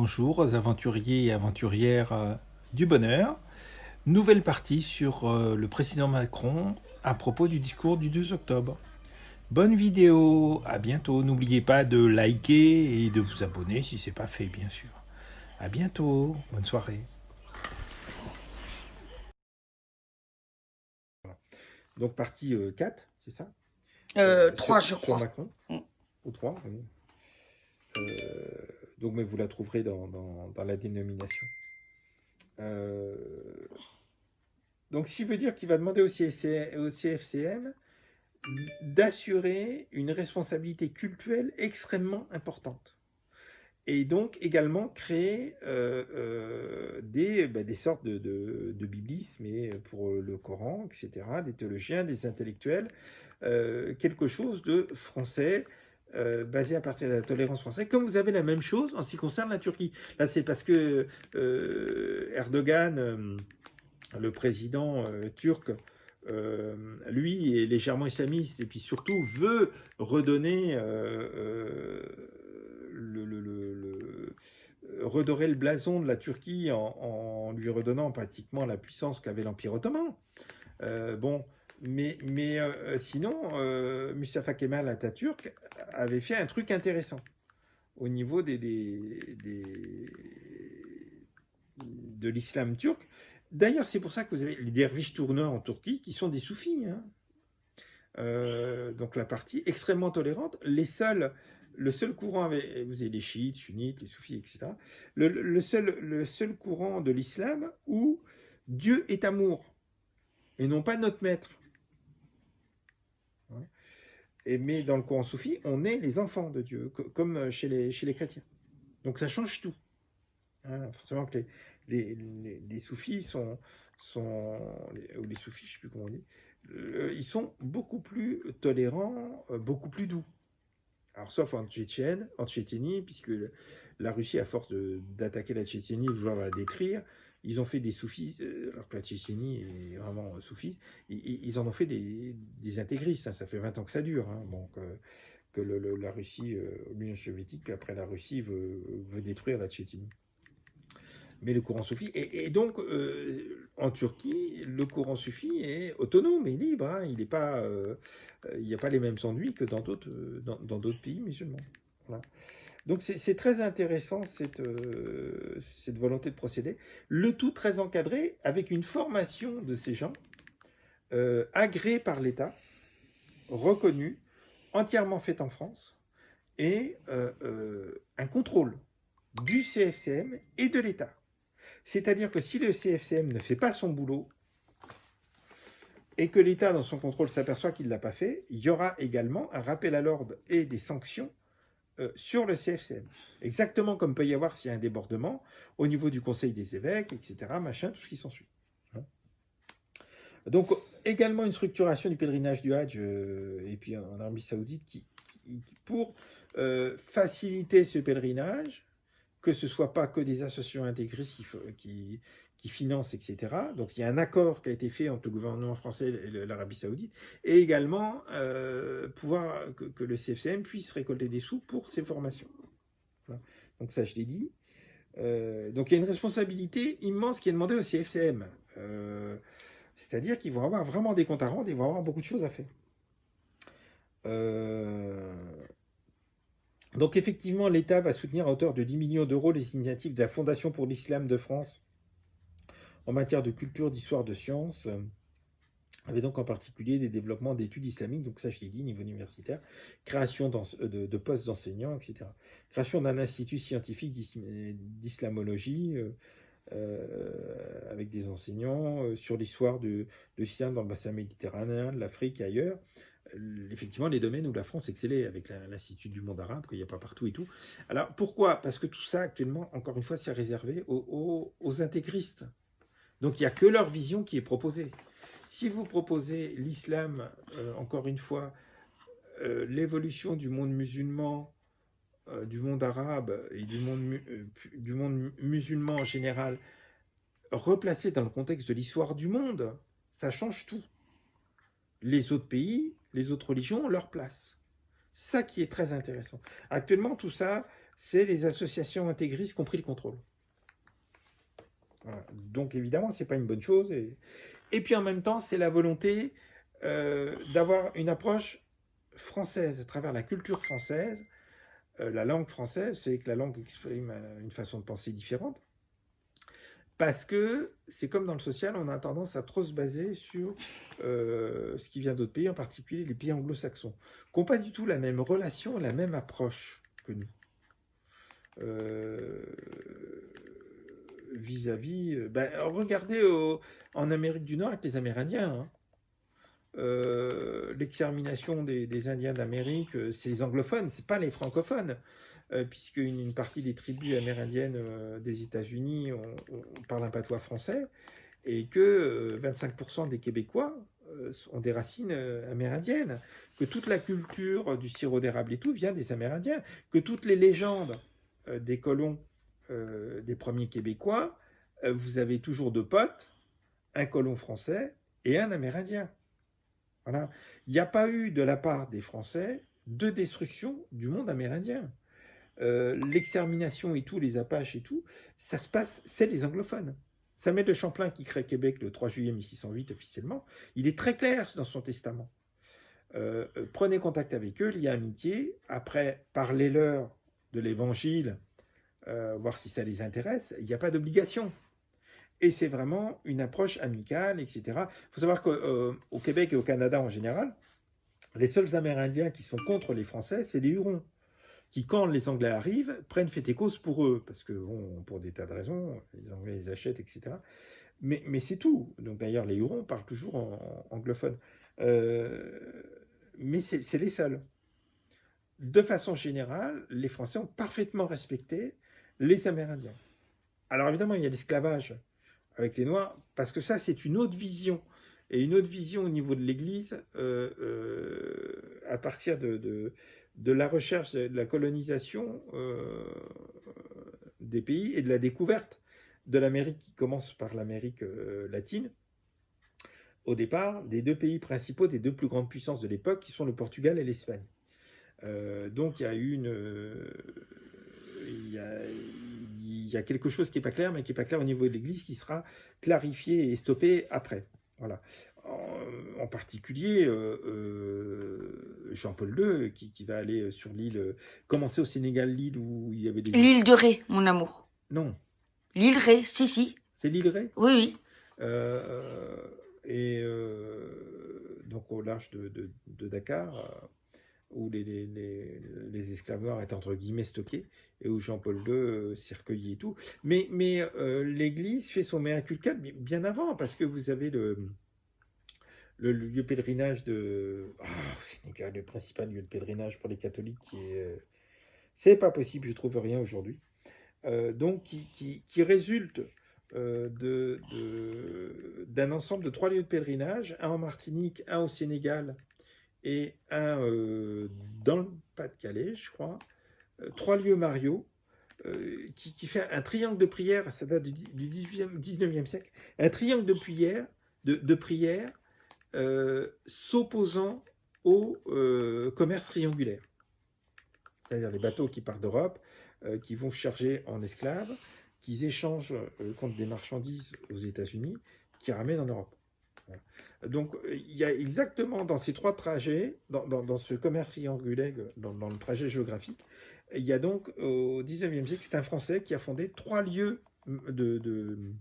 Bonjour aux aventuriers et aventurières du bonheur. Nouvelle partie sur le président Macron à propos du discours du 2 octobre. Bonne vidéo, à bientôt. N'oubliez pas de liker et de vous abonner si ce n'est pas fait, bien sûr. À bientôt, bonne soirée. Donc partie 4, c'est ça 3, je sur crois. Macron, ou 3, oui. Donc mais vous la trouverez dans la dénomination. Donc, ce qui veut dire qu'il va demander au CFCM d'assurer une responsabilité cultuelle extrêmement importante. Et donc également créer des sortes de biblismes pour le Coran, etc., des théologiens, des intellectuels, quelque chose de français, basé à partir de la tolérance française, comme vous avez la même chose en ce qui concerne la Turquie. Là, c'est parce que Erdogan, le président turc, lui est légèrement islamiste et puis surtout veut redonner redorer le blason de la Turquie en lui redonnant pratiquement la puissance qu'avait l'Empire ottoman. Bon, mais sinon, Mustafa Kemal Atatürk avait fait un truc intéressant au niveau de l'islam turc. D'ailleurs, c'est pour ça que vous avez les derviches tourneurs en Turquie qui sont des soufis. Hein. Donc la partie extrêmement tolérante. Le seul courant, vous avez les chiites, sunnites, les soufis, etc. Le seul courant de l'islam où Dieu est amour et non pas notre maître. Mais dans le courant soufi, on est les enfants de Dieu, comme chez les chrétiens. Donc ça change tout. Forcément que les soufis ou les soufis, je ne sais plus comment on dit, ils sont beaucoup plus tolérants, beaucoup plus doux. Alors sauf en Tchétchénie, puisque la Russie, à force d'attaquer la Tchétchénie, de vouloir la détruire, ils ont fait des soufis, alors que la Tchétchénie est vraiment soufis, ils en ont fait des intégristes, hein, ça fait 20 ans que ça dure, hein, donc, que la Russie, l'Union soviétique, puis après la Russie veut détruire la Tchétchénie. Mais le courant soufi, et donc en Turquie, le courant soufi est autonome et libre, hein, il n'y a pas les mêmes ennuis que dans d'autres pays musulmans. Voilà. Donc c'est très intéressant cette volonté de procéder, le tout très encadré avec une formation de ces gens, agréée par l'État, reconnue, entièrement faite en France, et un contrôle du CFCM et de l'État. C'est-à-dire que si le CFCM ne fait pas son boulot et que l'État, dans son contrôle, s'aperçoit qu'il ne l'a pas fait, il y aura également un rappel à l'ordre et des sanctions sur le CFCM. Exactement comme peut y avoir s'il y a un débordement au niveau du Conseil des évêques, etc., machin, tout ce qui s'ensuit. Donc, également une structuration du pèlerinage du Hadj, et puis en Arabie Saoudite, pour faciliter ce pèlerinage, que ce ne soit pas que des associations intégristes qui financent, etc. Donc il y a un accord qui a été fait entre le gouvernement français et l'Arabie Saoudite, et également que le CFCM puisse récolter des sous pour ses formations. Voilà. Donc ça, je l'ai dit. Donc il y a une responsabilité immense qui est demandée au CFCM. C'est-à-dire qu'ils vont avoir vraiment des comptes à rendre, ils vont avoir beaucoup de choses à faire. Donc effectivement, l'État va soutenir à hauteur de 10 millions d'euros les initiatives de la Fondation pour l'Islam de France en matière de culture, d'histoire, de sciences, avec donc en particulier des développements d'études islamiques, donc ça je l'ai dit, niveau universitaire, création de postes d'enseignants, etc. Création d'un institut scientifique d'islamologie, avec des enseignants sur l'histoire de l'islam dans le bassin méditerranéen, de l'Afrique et ailleurs. Effectivement, les domaines où la France excellait, avec l'Institut du monde arabe, qu'il n'y a pas partout et tout. Alors, pourquoi? Parce que tout ça, actuellement, encore une fois, c'est réservé aux intégristes. Donc, il n'y a que leur vision qui est proposée. Si vous proposez l'islam, encore une fois, l'évolution du monde musulman, du monde arabe et du monde musulman en général, replacé dans le contexte de l'histoire du monde, ça change tout. Les autres pays, les autres religions ont leur place. Ça qui est très intéressant. Actuellement, tout ça, c'est les associations intégristes qui ont pris le contrôle. Voilà. Donc évidemment, c'est pas une bonne chose. Et puis en même temps, c'est la volonté d'avoir une approche française, à travers la culture française, la langue française, c'est que la langue exprime une façon de penser différente. Parce que c'est comme dans le social, on a tendance à trop se baser sur ce qui vient d'autres pays, en particulier les pays anglo-saxons, qui n'ont pas du tout la même relation, la même approche que nous. Vis-à-vis... regardez en Amérique du Nord avec les Amérindiens. Hein. L'extermination des Indiens d'Amérique, c'est les anglophones, c'est pas les francophones. Puisque une partie des tribus amérindiennes des États-Unis on parle un patois français, et que 25% des Québécois ont des racines amérindiennes, que toute la culture du sirop d'érable et tout vient des Amérindiens, que toutes les légendes des colons des premiers Québécois, vous avez toujours deux potes, un colon français et un Amérindien. Voilà. Il n'y a pas eu de la part des Français de destruction du monde amérindien. L'extermination et tout, les Apaches et tout, ça se passe, c'est les anglophones. Samuel de Champlain, qui crée Québec le 3 juillet 1608 officiellement, il est très clair dans son testament. Prenez contact avec eux, liez amitié, après parlez-leur de l'évangile, voir si ça les intéresse, il n'y a pas d'obligation. Et c'est vraiment une approche amicale, etc. Il faut savoir qu'au Québec et au Canada en général, les seuls Amérindiens qui sont contre les Français, c'est les Hurons, qui, quand les Anglais arrivent, prennent fait et cause pour eux, parce que, bon, pour des tas de raisons, les Anglais les achètent, etc. Mais c'est tout. Donc d'ailleurs, les Hurons parlent toujours en anglophone. Mais c'est les seuls. De façon générale, les Français ont parfaitement respecté les Amérindiens. Alors évidemment, il y a l'esclavage avec les Noirs, parce que ça, c'est une autre vision. Et une autre vision au niveau de l'Église, à partir de la recherche, de la colonisation des pays et de la découverte de l'Amérique, qui commence par l'Amérique latine, au départ, des deux pays principaux, des deux plus grandes puissances de l'époque, qui sont le Portugal et l'Espagne. Donc il y a eu il y a quelque chose qui n'est pas clair, mais qui n'est pas clair au niveau de l'Église, qui sera clarifié et stoppé après. Voilà. En particulier, Jean-Paul II, qui va aller sur l'île, commencer au Sénégal, l'île où il y avait des... L'île de Ré, mon amour. Non. L'île Ré, si. C'est l'île Ré? Oui. Donc au large de Dakar, où les esclaves noirs étaient entre guillemets stockés, et où Jean-Paul II s'est recueilli et tout. Mais l'Église fait son mea culpa bien avant, parce que vous avez le lieu de pèlerinage de... Sénégal, le principal lieu de pèlerinage pour les catholiques, qui est... c'est pas possible, je trouve rien aujourd'hui. Donc, qui résulte d'un ensemble de 3 lieux de pèlerinage, un en Martinique, un au Sénégal, et un dans le Pas-de-Calais, je crois, 3 lieux mariaux, qui fait un triangle de prière, ça date du 19e siècle, un triangle de prière s'opposant au commerce triangulaire. C'est-à-dire les bateaux qui partent d'Europe, qui vont charger en esclaves, qui échangent contre des marchandises aux États-Unis, qui ramènent en Europe. Voilà. Donc, il y a exactement dans ces 3 trajets, dans ce commerce triangulaire, dans le trajet géographique, il y a donc au 19e siècle, c'est un Français qui a fondé 3 lieux de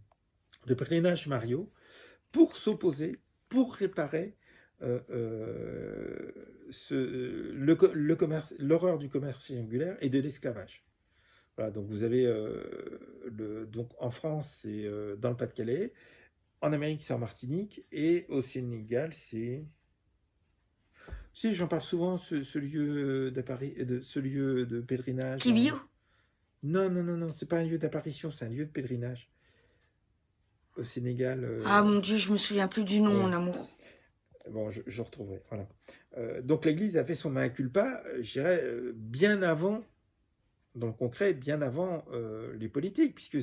pèlerinage mariaux pour s'opposer, pour réparer l'horreur du commerce triangulaire et de l'esclavage. Voilà, donc vous avez donc en France, c'est dans le Pas-de-Calais, en Amérique, c'est en Martinique, et au Sénégal, c'est... Si, j'en parle souvent, ce lieu de pèlerinage. Kibio? Non, c'est pas un lieu d'apparition, c'est un lieu de pèlerinage. Au Sénégal... Ah mon Dieu, je me souviens plus du nom, mon amour. Bon, je retrouverai, voilà. Donc l'Église a fait son mea culpa, je dirais, bien avant, dans le concret, bien avant les politiques, puisque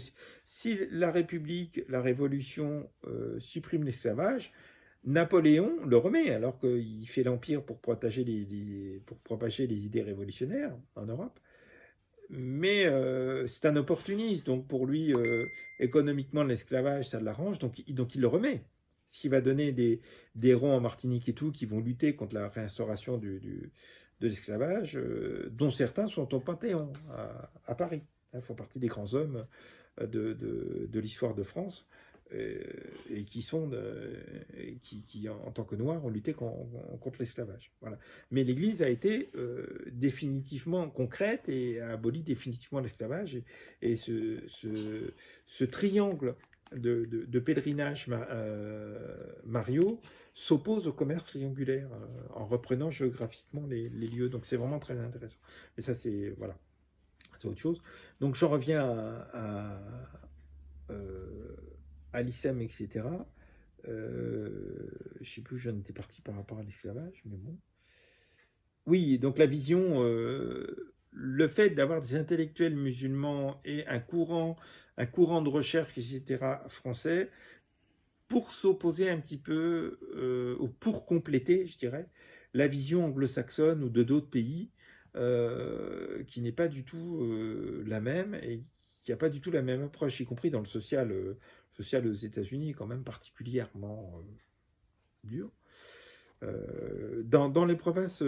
si la République, la Révolution supprime l'esclavage, Napoléon le remet, alors qu'il fait l'Empire pour propager les idées révolutionnaires en Europe. c'est un opportuniste, donc pour lui, économiquement, l'esclavage, ça l'arrange, donc il le remet. Ce qui va donner des ronds en Martinique et tout, qui vont lutter contre la réinstauration de l'esclavage, dont certains sont au Panthéon, à Paris. Ils font partie des grands hommes de l'histoire de France, et qui, en tant que noirs, ont lutté contre l'esclavage. Voilà. Mais l'Église a été définitivement concrète et a aboli définitivement l'esclavage. Et ce triangle de pèlerinage Mario s'oppose au commerce triangulaire en reprenant géographiquement les lieux. Donc c'est vraiment très intéressant. Et ça, c'est voilà, c'est autre chose. Donc j'en reviens à l'ISEM, etc. Je ne sais plus où j'en étais parti par rapport à l'esclavage, mais bon. Oui, donc la vision, le fait d'avoir des intellectuels musulmans et un courant de recherche, etc., français, pour s'opposer un petit peu, ou pour compléter, je dirais, la vision anglo-saxonne ou de d'autres pays, qui n'est pas du tout la même, et qui n'a pas du tout la même approche, y compris dans le social aux États-Unis, quand même particulièrement dur. Dans les provinces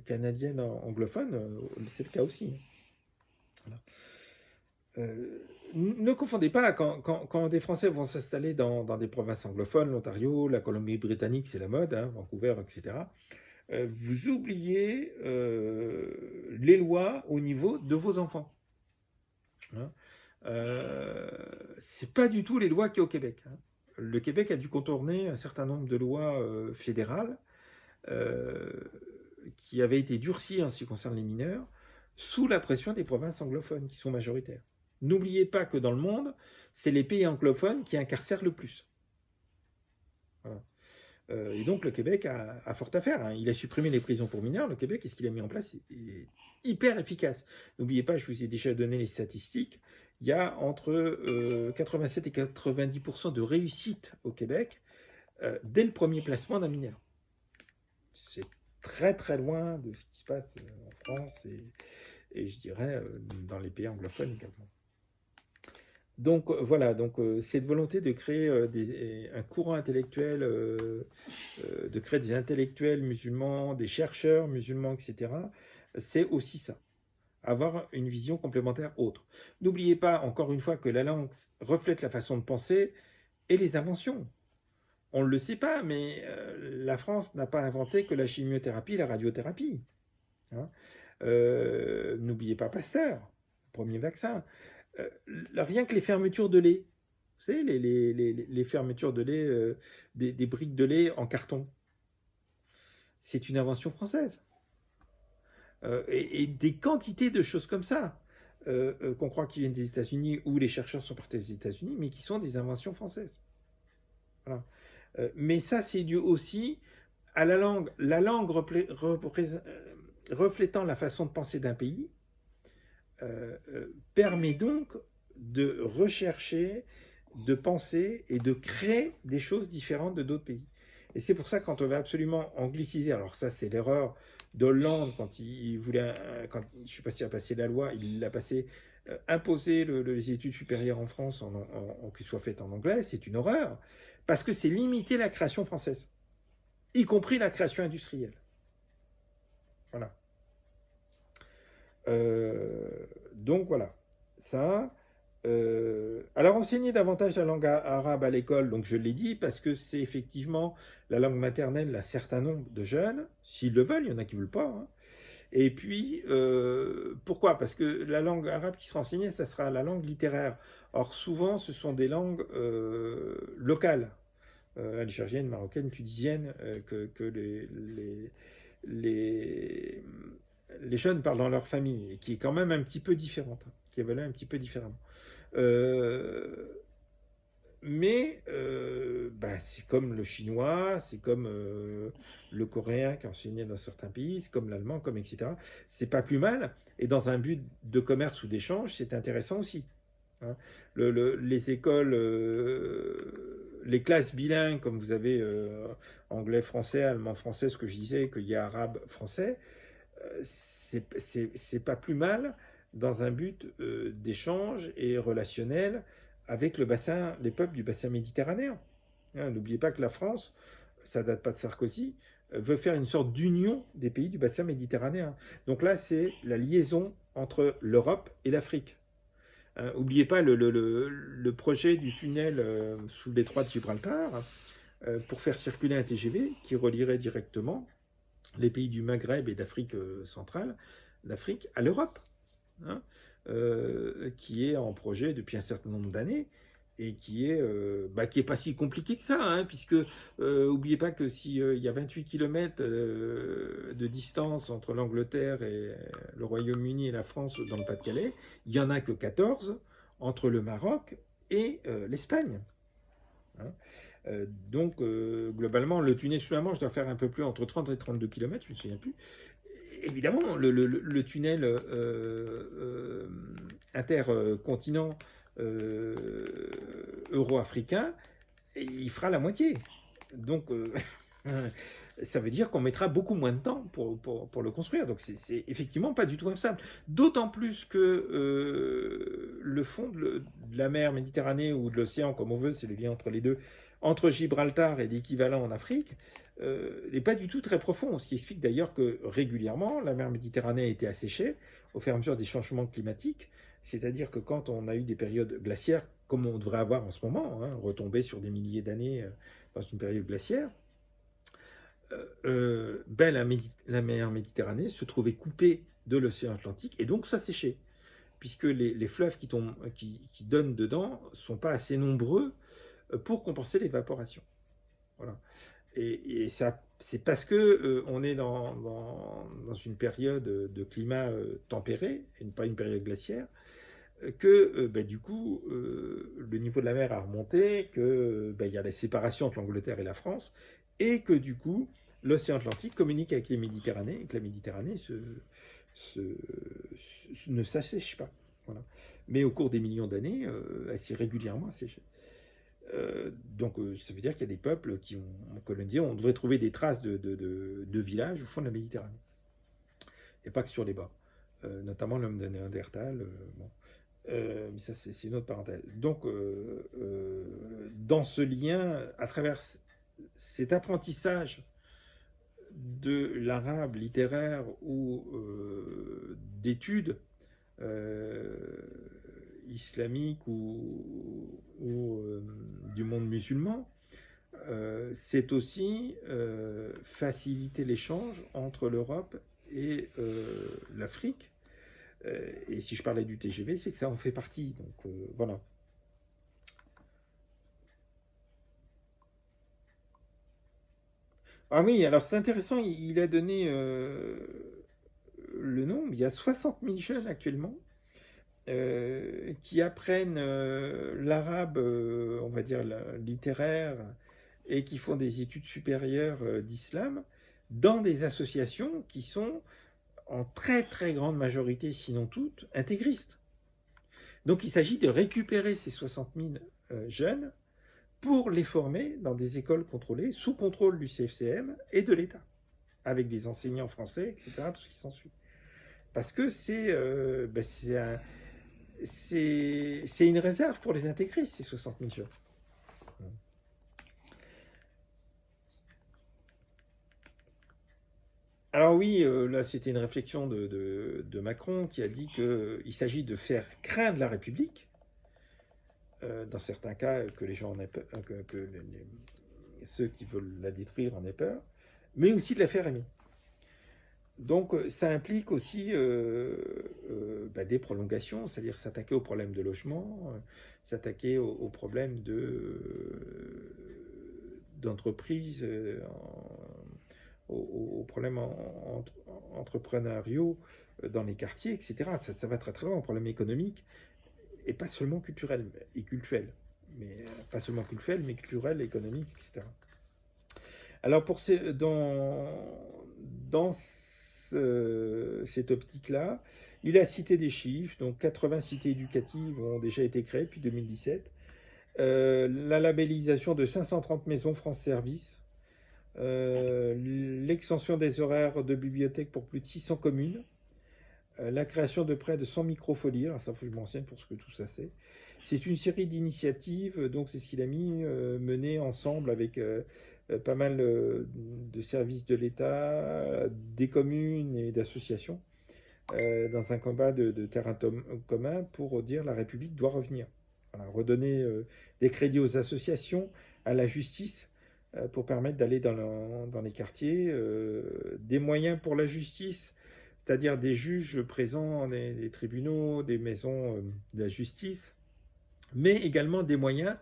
canadiennes anglophones, c'est le cas aussi. Voilà. Ne confondez pas, quand des Français vont s'installer dans des provinces anglophones, l'Ontario, la Colombie-Britannique, c'est la mode, hein, Vancouver, etc., vous oubliez les lois au niveau de vos enfants. Hein. C'est pas du tout les lois qu'il y a au Québec. Hein. Le Québec a dû contourner un certain nombre de lois fédérales qui avaient été durcies en ce qui concerne les mineurs, sous la pression des provinces anglophones qui sont majoritaires. N'oubliez pas que dans le monde, c'est les pays anglophones qui incarcèrent le plus. Voilà. Et donc le Québec a fort à faire. Hein. Il a supprimé les prisons pour mineurs. Le Québec, et ce qu'il a mis en place est hyper efficace. N'oubliez pas, je vous ai déjà donné les statistiques, il y a entre 87 et 90% de réussite au Québec dès le premier placement d'un mineur. C'est très très loin de ce qui se passe en France et je dirais dans les pays anglophones également. Donc voilà, donc cette volonté de créer un courant intellectuel, de créer des intellectuels musulmans, des chercheurs musulmans, etc., c'est aussi ça. Avoir une vision complémentaire autre. N'oubliez pas, encore une fois, que la langue reflète la façon de penser et les inventions. On ne le sait pas, mais la France n'a pas inventé que la chimiothérapie et la radiothérapie. Hein. N'oubliez pas Pasteur, le premier vaccin. Rien que les fermetures de lait, vous savez, les fermetures de lait, des briques de lait en carton, c'est une invention française. Et des quantités de choses comme ça, qu'on croit qu'ils viennent des États-Unis, ou les chercheurs sont partis des États-Unis, mais qui sont des inventions françaises. Voilà. Mais ça, c'est dû aussi à la langue reflétant la façon de penser d'un pays, permet donc de rechercher, de penser et de créer des choses différentes de d'autres pays. Et c'est pour ça que quand on veut absolument angliciser, alors ça c'est l'erreur d'Hollande quand il voulait, quand, je ne sais pas s'il a passé la loi, il l'a passé, imposer les études supérieures en France qu'ils soient faites en anglais, c'est une horreur, parce que c'est limiter la création française, y compris la création industrielle. Voilà. Donc voilà, ça. Alors enseigner davantage la langue arabe à l'école, donc je l'ai dit, parce que c'est effectivement la langue maternelle d'un certain nombre de jeunes, s'ils le veulent, il y en a qui ne veulent pas. Hein. Et puis, pourquoi? Parce que la langue arabe qui sera enseignée, ça sera la langue littéraire. Or, souvent, ce sont des langues locales, algériennes, marocaines, tunisiennes, que les jeunes parlent dans leur famille, et qui est quand même un petit peu différente, hein, qui évolue un petit peu différemment. Mais c'est comme le chinois, c'est comme le coréen qui est enseigné dans certains pays, c'est comme l'allemand, comme etc. C'est pas plus mal, et dans un but de commerce ou d'échange, c'est intéressant aussi. Hein. Les écoles, les classes bilingues, comme vous avez anglais-français, allemand-français, ce que je disais, qu'il y a arabe-français, c'est pas plus mal dans un but d'échange et relationnel avec les peuples du bassin méditerranéen. Hein, n'oubliez pas que la France, ça date pas de Sarkozy, veut faire une sorte d'union des pays du bassin méditerranéen. Donc là, c'est la liaison entre l'Europe et l'Afrique. N'oubliez pas le projet du tunnel sous le détroit de Gibraltar pour faire circuler un TGV qui relierait directement les pays du Maghreb et d'Afrique centrale, d'Afrique à l'Europe, hein, qui est en projet depuis un certain nombre d'années et qui est pas si compliqué que ça, hein, puisque n'oubliez pas que s'il y a 28 km de distance entre l'Angleterre et le Royaume-Uni et la France dans le Pas-de-Calais, il n'y en a que 14 entre le Maroc et l'Espagne. Hein. Donc, globalement, le tunnel sous la Manche doit faire un peu plus entre 30 et 32 km, je ne me souviens plus. Évidemment, le tunnel intercontinent euro-africain, il fera la moitié. Donc, ça veut dire qu'on mettra beaucoup moins de temps pour le construire. Donc, c'est effectivement pas du tout simple. D'autant plus que le fond de la mer Méditerranée ou de l'océan, comme on veut, c'est le lien entre les deux, entre Gibraltar et l'équivalent en Afrique, n'est pas du tout très profond. Ce qui explique d'ailleurs que régulièrement, la mer Méditerranée a été asséchée au fur et à mesure des changements climatiques. C'est-à-dire que quand on a eu des périodes glaciaires, comme on devrait avoir en ce moment, hein, retomber sur des milliers d'années dans une période glaciaire, la mer Méditerranée se trouvait coupée de l'océan Atlantique et donc s'asséchait, puisque les fleuves qui donnent dedans ne sont pas assez nombreux pour compenser l'évaporation. Voilà. Et ça, c'est parce que on est dans une période de climat tempéré, et pas une période glaciaire, que du coup, le niveau de la mer a remonté, que il y a la séparation entre l'Angleterre et la France, et que du coup, l'océan Atlantique communique avec les Méditerranées, et que la Méditerranée ne s'assèche pas. Voilà. Mais au cours des millions d'années, elle s'est régulièrement asséchée. Donc ça veut dire qu'il y a des peuples qui ont colonisé. On devrait trouver des traces de villages au fond de la Méditerranée. Et pas que sur les bords. Notamment l'homme de Néandertal. Bon. Mais ça, c'est une autre parenthèse. Donc, dans ce lien, à travers cet apprentissage de l'arabe littéraire ou d'études islamiques ou du monde musulman, c'est aussi faciliter l'échange entre l'Europe et l'Afrique. Et si je parlais du TGV, c'est que ça en fait partie. Donc voilà. Ah oui, alors c'est intéressant, il a donné le nombre. Il y a 60 000 jeunes actuellement qui apprennent l'arabe, on va dire littéraire, et qui font des études supérieures d'islam dans des associations qui sont en très très grande majorité, sinon toutes, intégristes. Donc il s'agit de récupérer ces 60 000 jeunes pour les former dans des écoles contrôlées, sous contrôle du CFCM et de l'État, avec des enseignants français, etc., tout ce qui s'ensuit. Parce que c'est une réserve pour les intégristes, ces 60 000 jeunes. Alors oui, là c'était une réflexion de Macron qui a dit qu'il s'agit de faire craindre la République, dans certains cas que les gens en aient peur, que ceux qui veulent la détruire en aient peur, mais aussi de la faire aimer. Donc ça implique aussi des prolongations, c'est-à-dire s'attaquer aux problèmes de logement, s'attaquer aux problèmes d'entreprise, aux problèmes entrepreneuriaux dans les quartiers, etc. Ça va très très loin, aux problèmes économiques, et pas seulement culturels et cultuels. Mais pas seulement culturels, mais culturels, économiques, etc. Alors dans cette optique-là, il a cité des chiffres, donc 80 cités éducatives ont déjà été créées depuis 2017, la labellisation de 530 maisons France Service, l'extension des horaires de bibliothèque pour plus de 600 communes, la création de près de 100 microfolies, alors ça faut que je m'enseigne pour ce que tout ça c'est. C'est une série d'initiatives, donc c'est ce qu'il a mis, menées ensemble avec pas mal de services de l'État, des communes et d'associations, dans un combat de terrain commun pour dire la République doit revenir. Voilà, redonner des crédits aux associations, à la justice, pour permettre d'aller dans les quartiers, des moyens pour la justice, c'est-à-dire des juges présents, des tribunaux, des maisons de la justice, mais également des moyens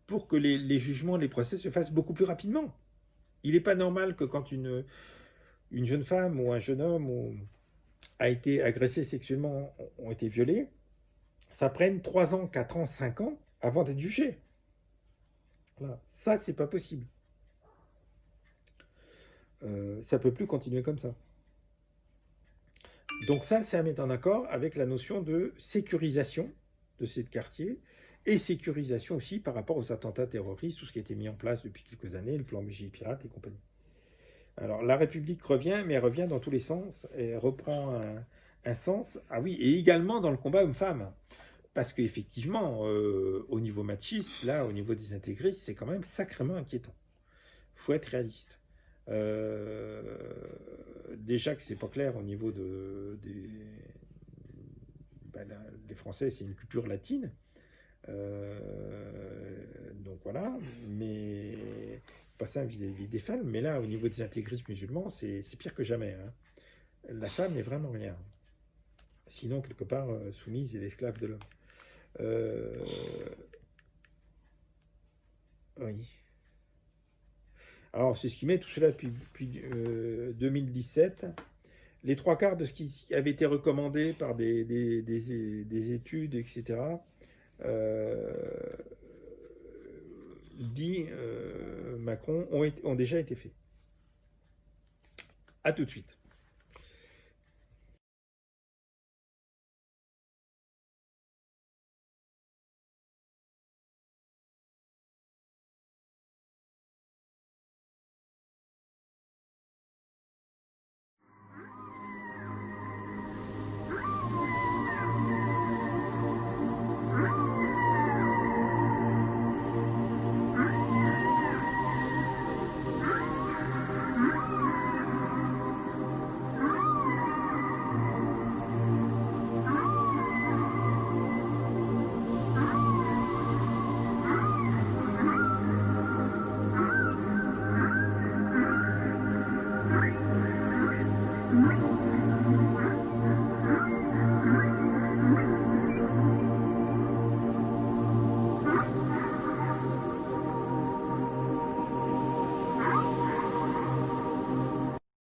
pour que les jugements, les procès se fassent beaucoup plus rapidement. Il n'est pas normal que quand une jeune femme ou un jeune homme a été agressé sexuellement, ont été violés, ça prenne 3 ans, 4 ans, 5 ans avant d'être jugé. Voilà. Ça, c'est pas possible. Ça peut plus continuer comme ça. Donc ça, c'est à mettre en accord avec la notion de sécurisation de ces quartiers et sécurisation aussi par rapport aux attentats terroristes, tout ce qui a été mis en place depuis quelques années, le plan BJ Pirate et compagnie. Alors la République revient, mais elle revient dans tous les sens, et reprend un sens, ah oui, et également dans le combat homme-femme. Parce qu'effectivement, au niveau machiste, là, au niveau des intégristes, c'est quand même sacrément inquiétant. Il faut être réaliste. Déjà que c'est pas clair au niveau les Français, c'est une culture latine. Donc voilà, mais pas ça vis-à-vis des femmes, mais là, au niveau des intégristes musulmans, c'est pire que jamais. Hein. La femme n'est vraiment rien. Sinon, quelque part, soumise et l'esclave de l'homme. Oui. Alors, c'est ce qui met tout cela depuis 2017. Les 3/4 de ce qui avait été recommandé par des études, etc., dit Macron, ont déjà été faits. À tout de suite.